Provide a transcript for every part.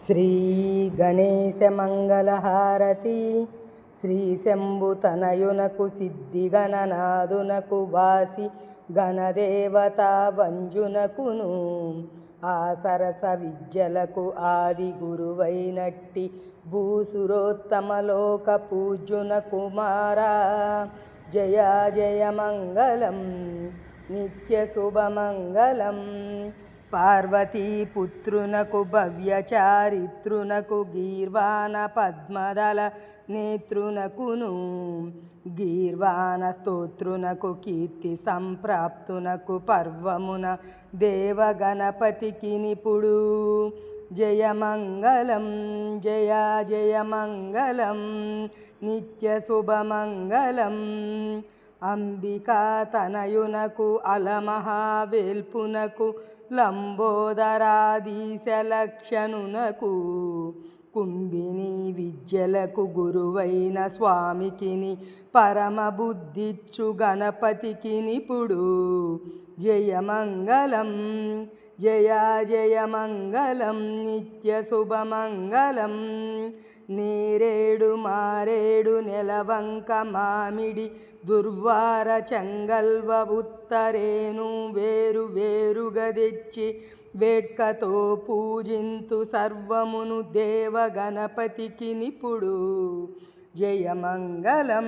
శ్రీ గణేశ మంగళహారతి. శ్రీ శంభుతనయునకు సిద్ధిగణనాదునకు వాసి గణదేవతా వంజునకును ఆ సరస విద్యలకు ఆది గురువైనట్టి భూసురోత్తమలోక పూజ్యున కుమారా. జయ జయ మంగళం నిత్య శుభమంగళం. పార్వతీపుత్రునకు భవ్య చారిత్రునకు గీర్వాణ పద్మదళ నేత్రునకును గీర్వాణ స్తోత్రునకు కీర్తి సంప్రాప్తునకు పర్వమున దేవగణపతికి నిపుడు జయమంగళం. జయ జయ మంగళం నిత్య శుభమంగళం. అంబికా తనయునకు అలమహావేల్పునకు లంబోదరాధీశలక్షణునకు కుంభిని విద్యలకు గురువైన స్వామికిని పరమబుద్ధిచ్చు గణపతికి నిపుడు జయమంగళం. జయ జయ మంగళం నిత్య శుభమంగళం. నేరేడు మారేడు నెలవంక మామిడి దుర్వార చంగల్వ ఉత్తరేను వేరు వేరుగా తెచ్చి వేట్కతో పూజింతు సర్వమును దేవగణపతికి నిపుడు జయమంగళం.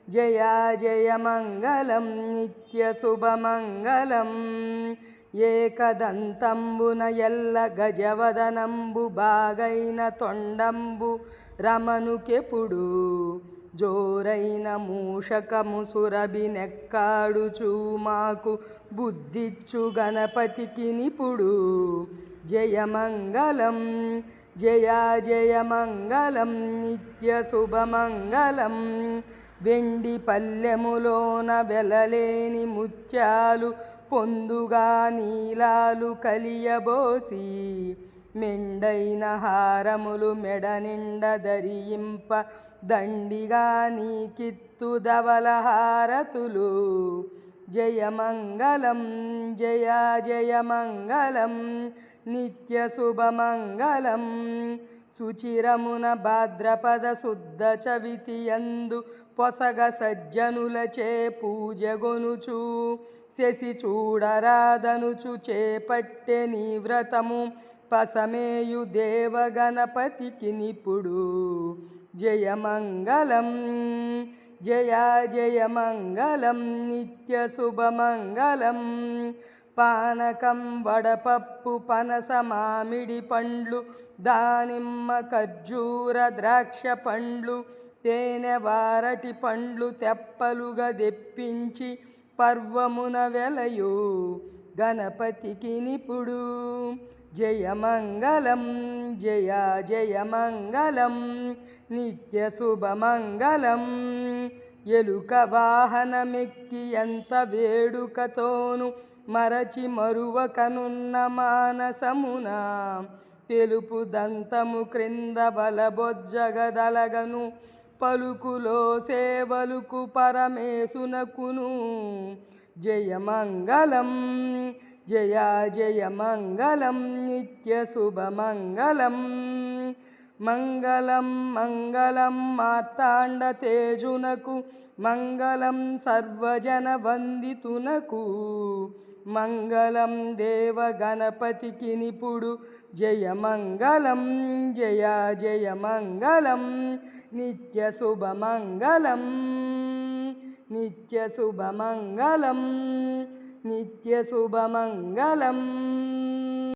జయ జయ మంగళం నిత్య శుభమంగళం. ఏకదంతంబున ఎల్ల గజవదనంబు బాగైన తొండంబు రమనుకెప్పుడు జోరైన మూషకము సురభి నెక్కాడుచు మాకు బుద్ధిచ్చు గణపతికి నిపుడు జయమంగళం. జయ జయ మంగళం నిత్య శుభమంగళం. వెండి పల్లెములోన వెలలేని ముత్యాలు పొందుగా నీలాలు కలియబోసి మెండైన హారములు మెడ నిండ ధరింప దండిగా నీకిత్తు ధవల హారతులు జయమంగళం. జయ జయ మంగళం నిత్య శుభమంగళం. సుచిరమున భాద్రపద శుద్ధ చవితి యందు పొసగ సజ్జనులచే పూజగొనుచు శశి చూడరాదనుచు చేపట్టె నీ వ్రతము పసమేయు దేవగణపతికి నిపుడు జయమంగళం. జయ జయ మంగళం నిత్య శుభమంగళం. పానకం వడపప్పు పనస మామిడి పండ్లు దానిమ్మ ఖర్జూర ద్రాక్ష పండ్లు తేనె వారటి పండ్లు తెప్పలుగా తెప్పించి పర్వమున వెలయు గణపతికి నిపుడు జయమంగళం. జయ జయ మంగళం నిత్య శుభమంగళం. ఎలుక వాహనమెక్కి ఎంత వేడుకతోను మరచి మరువకనున్న మానసమున తెలుపు దంతము క్రింద బలబొజ్జగదలగను పలుకులో సేవలుకు పరమేశునకును జయమంగళం. జయ జయ మంగళం నిత్య శుభమంగళం. మంగళం మంగళం మార్తాండ తేజునకు మంగళం సర్వజన వందితునకు మంగళం దేవగణపతికి నిపుడు జయమంగళం. జయ జయ మంగళం నిత్య శుభమంగళం. నిత్య శుభమంగళం నిత్య శుభమంగళం.